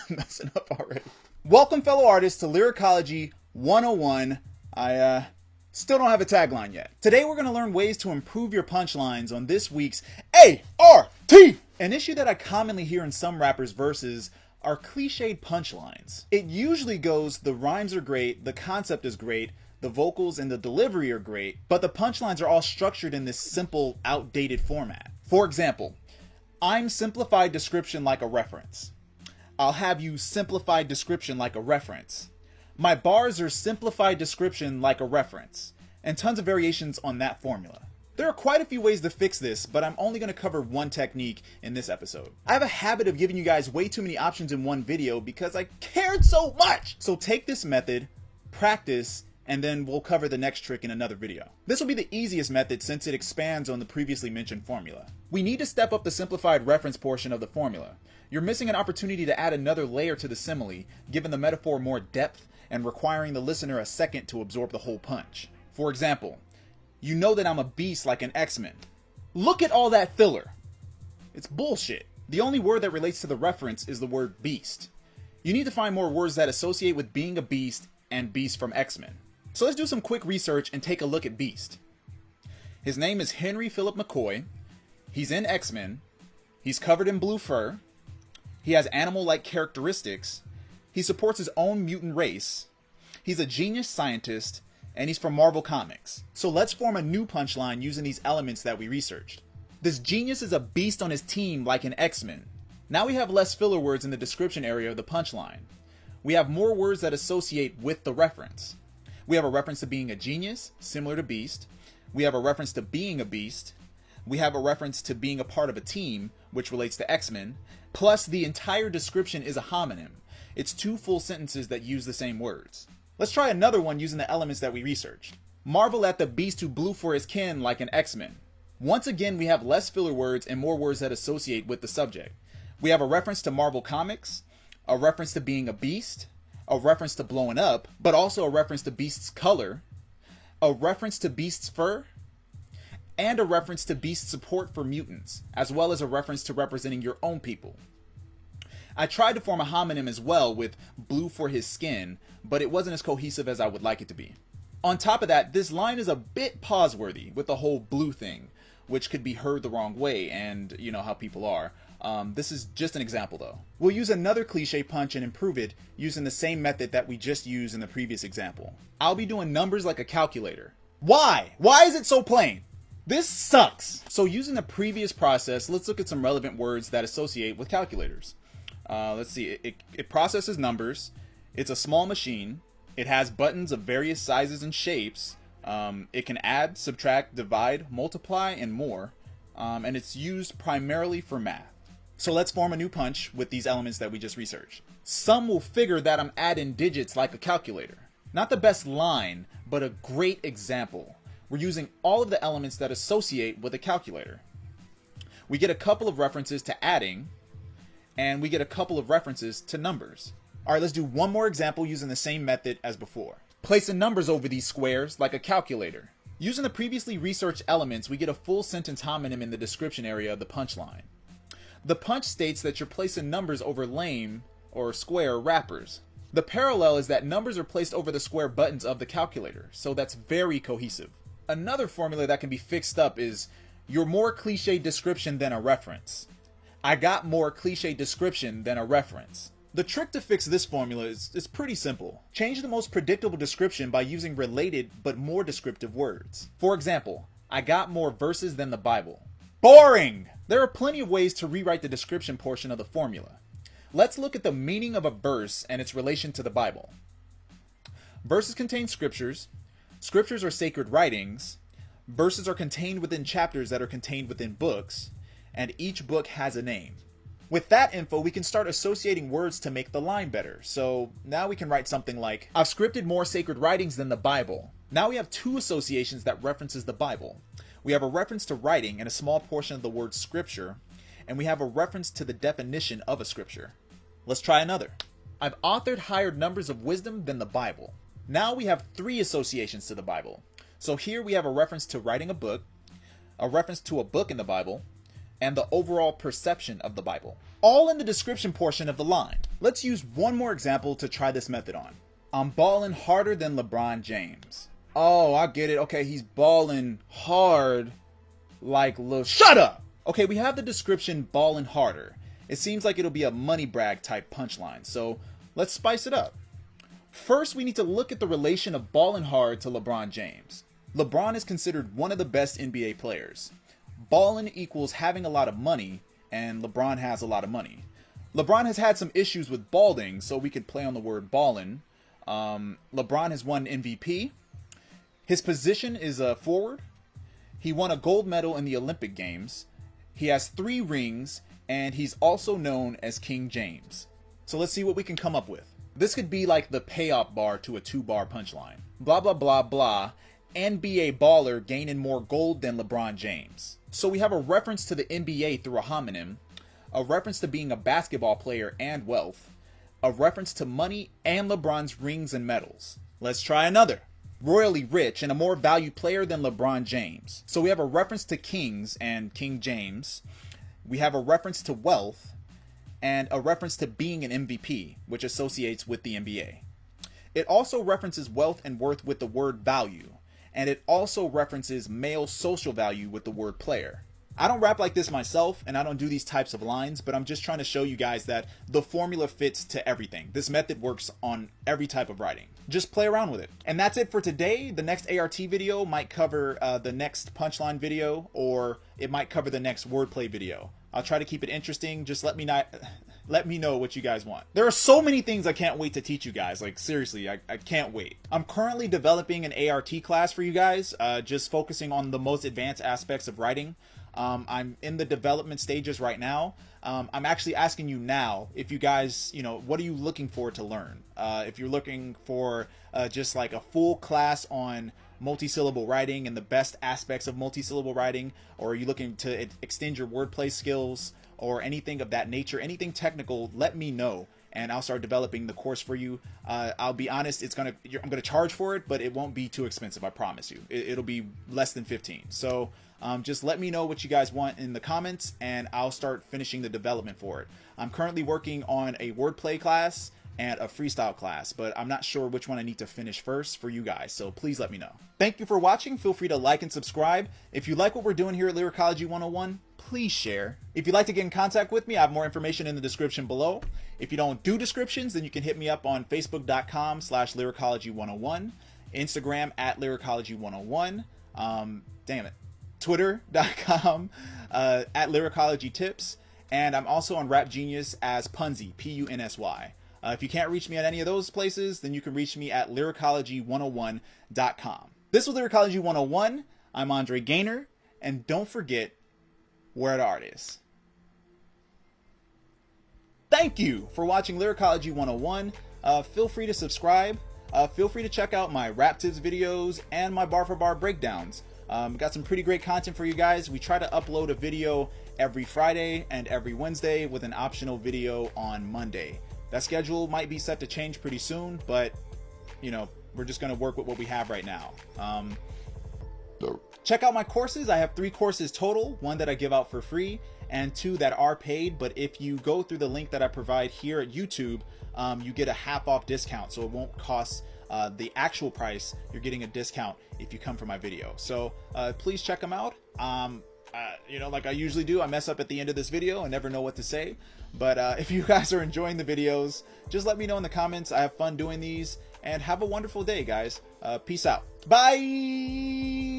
Messing up already. Welcome, fellow artists, to Lyricology 101. I still don't have a tagline yet. Today we're going to learn ways to improve your punchlines on this week's ART! An issue that I commonly hear in some rappers' verses are clichéd punchlines. It usually goes, the rhymes are great, the concept is great, the vocals and the delivery are great, but the punchlines are all structured in this simple, outdated format. For example, I'm simplified description like a reference. I'll have you simplified description like a reference. My bars are simplified description like a reference. And tons of variations on that formula. There are quite a few ways to fix this, but I'm only going to cover one technique in this episode. I have a habit of giving you guys way too many options in one video because I cared so much. So take this method, practice, and then we'll cover the next trick in another video. This will be the easiest method since it expands on the previously mentioned formula. We need to step up the simplified reference portion of the formula. You're missing an opportunity to add another layer to the simile, giving the metaphor more depth and requiring the listener a second to absorb the whole punch. For example, you know that I'm a beast like an X-Men. Look at all that filler. It's bullshit. The only word that relates to the reference is the word beast. You need to find more words that associate with being a beast and beast from X-Men. So let's do some quick research and take a look at Beast. His name is Henry Philip McCoy. He's in X-Men. He's covered in blue fur. He has animal-like characteristics. He supports his own mutant race. He's a genius scientist. And he's from Marvel Comics. So let's form a new punchline using these elements that we researched. This genius is a beast on his team like an X-Men. Now we have less filler words in the description area of the punchline. We have more words that associate with the reference. We have a reference to being a genius, similar to Beast. We have a reference to being a beast. We have a reference to being a part of a team, which relates to X-Men. Plus, the entire description is a homonym. It's two full sentences that use the same words. Let's try another one using the elements that we researched. Marvel at the beast who blew for his kin like an X-Men. Once again, we have less filler words and more words that associate with the subject. We have a reference to Marvel Comics, a reference to being a beast, a reference to blowing up, but also a reference to Beast's color, a reference to Beast's fur, and a reference to Beast's support for mutants, as well as a reference to representing your own people. I tried to form a homonym as well with blue for his skin, but it wasn't as cohesive as I would like it to be. On top of that, this line is a bit pause-worthy with the whole blue thing, which could be heard the wrong way, and you know how people are. This is just an example though. We'll use another cliche punch and improve it using the same method that we just used in the previous example. I'll be doing numbers like a calculator. Why? Why is it so plain? This sucks! So using the previous process, let's look at some relevant words that associate with calculators. Let's see, it processes numbers, it's a small machine, it has buttons of various sizes and shapes, it can add, subtract, divide, multiply, and more, and it's used primarily for math. So let's form a new punch with these elements that we just researched. Some will figure that I'm adding digits like a calculator. Not the best line, but a great example. We're using all of the elements that associate with a calculator. We get a couple of references to adding, and we get a couple of references to numbers. Alright, let's do one more example using the same method as before. Placing numbers over these squares like a calculator. Using the previously researched elements, we get a full sentence homonym in the description area of the punchline. The punch states that you're placing numbers over lame or square wrappers. The parallel is that numbers are placed over the square buttons of the calculator, so that's very cohesive. Another formula that can be fixed up is you're more cliche description than a reference. I got more cliche description than a reference. The trick to fix this formula is pretty simple. Change the most predictable description by using related but more descriptive words. For example, I got more verses than the Bible. Boring! There are plenty of ways to rewrite the description portion of the formula. Let's look at the meaning of a verse and its relation to the Bible. Verses contain scriptures. Scriptures are sacred writings. Verses are contained within chapters that are contained within books. And each book has a name. With that info, we can start associating words to make the line better. So now we can write something like, I've scripted more sacred writings than the Bible. Now we have two associations that references the Bible. We have a reference to writing and a small portion of the word scripture, and we have a reference to the definition of a scripture. Let's try another. I've authored higher numbers of wisdom than the Bible. Now we have three associations to the Bible. So here we have a reference to writing a book, a reference to a book in the Bible, and the overall perception of the Bible. All in the description portion of the line. Let's use one more example to try this method on. I'm balling harder than LeBron James. Oh, I get it. Okay, he's balling hard like Shut up! Okay, we have the description balling harder. It seems like it'll be a money brag type punchline, so let's spice it up. First, we need to look at the relation of balling hard to LeBron James. LeBron is considered one of the best NBA players. Ballin equals having a lot of money, and LeBron has a lot of money. LeBron has had some issues with balding, so we could play on the word ballin. LeBron has won MVP. His position is a forward. He won a gold medal in the Olympic Games. He has 3 rings, and he's also known as King James. So let's see what we can come up with. This could be like the payoff bar to a 2-bar punchline. Blah, blah, blah, blah. NBA baller gaining more gold than LeBron James. So we have a reference to the NBA through a homonym, a reference to being a basketball player and wealth, a reference to money and LeBron's rings and medals. Let's try another. Royally rich and a more valued player than LeBron James. So we have a reference to kings and King James. We have a reference to wealth and a reference to being an MVP, which associates with the NBA. It also references wealth and worth with the word value, and it also references male social value with the word player. I don't rap like this myself, and I don't do these types of lines, but I'm just trying to show you guys that the formula fits to everything. This method works on every type of writing. Just play around with it. And that's it for today. The next ART video might cover the next punchline video, or it might cover the next wordplay video. I'll try to keep it interesting. Just let me know what you guys want. There are so many things I can't wait to teach you guys. Like, seriously, I can't wait. I'm currently developing an ART class for you guys, just focusing on the most advanced aspects of writing. I'm in the development stages right now. I'm actually asking you now if you guys, what are you looking for to learn? If you're looking for just like a full class on multi-syllable writing and the best aspects of multi-syllable writing, or are you looking to extend your wordplay skills or anything of that nature, anything technical, let me know and I'll start developing the course for you. I'll be honest, I'm gonna charge for it, but it won't be too expensive, I promise you. It'll be less than 15. So just let me know what you guys want in the comments and I'll start finishing the development for it. I'm currently working on a wordplay class and a freestyle class, but I'm not sure which one I need to finish first for you guys, so please let me know. Thank you for watching. Feel free to like and subscribe. If you like what we're doing here at Lyricology 101, please share. If you'd like to get in contact with me, I have more information in the description below. If you don't do descriptions, then you can hit me up on facebook.com/lyricology101, Instagram at lyricology101, twitter.com at lyricologytips, and I'm also on Rap Genius as Punsy, Punsy. If you can't reach me at any of those places, then you can reach me at lyricology101.com. This was Lyricology 101. I'm Andre Gaynor, and don't forget, we're the artists. Thank you for watching Lyricology 101. Feel free to subscribe. Feel free to check out my rap tips videos and my bar for bar breakdowns. Got some pretty great content for you guys. We try to upload a video every Friday and every Wednesday with an optional video on Monday. That schedule might be set to change pretty soon, but we're just going to work with what we have right now. Check out my courses. I have 3 courses total, 1 that I give out for free and 2 that are paid. But if you go through the link that I provide here at YouTube, you get a half-off discount. So it won't cost the actual price. You're getting a discount if you come for my video. So please check them out. Like I usually do, I mess up at the end of this video and never know what to say. But if you guys are enjoying the videos, just let me know in the comments. I have fun doing these, and have a wonderful day, guys. Peace out. Bye.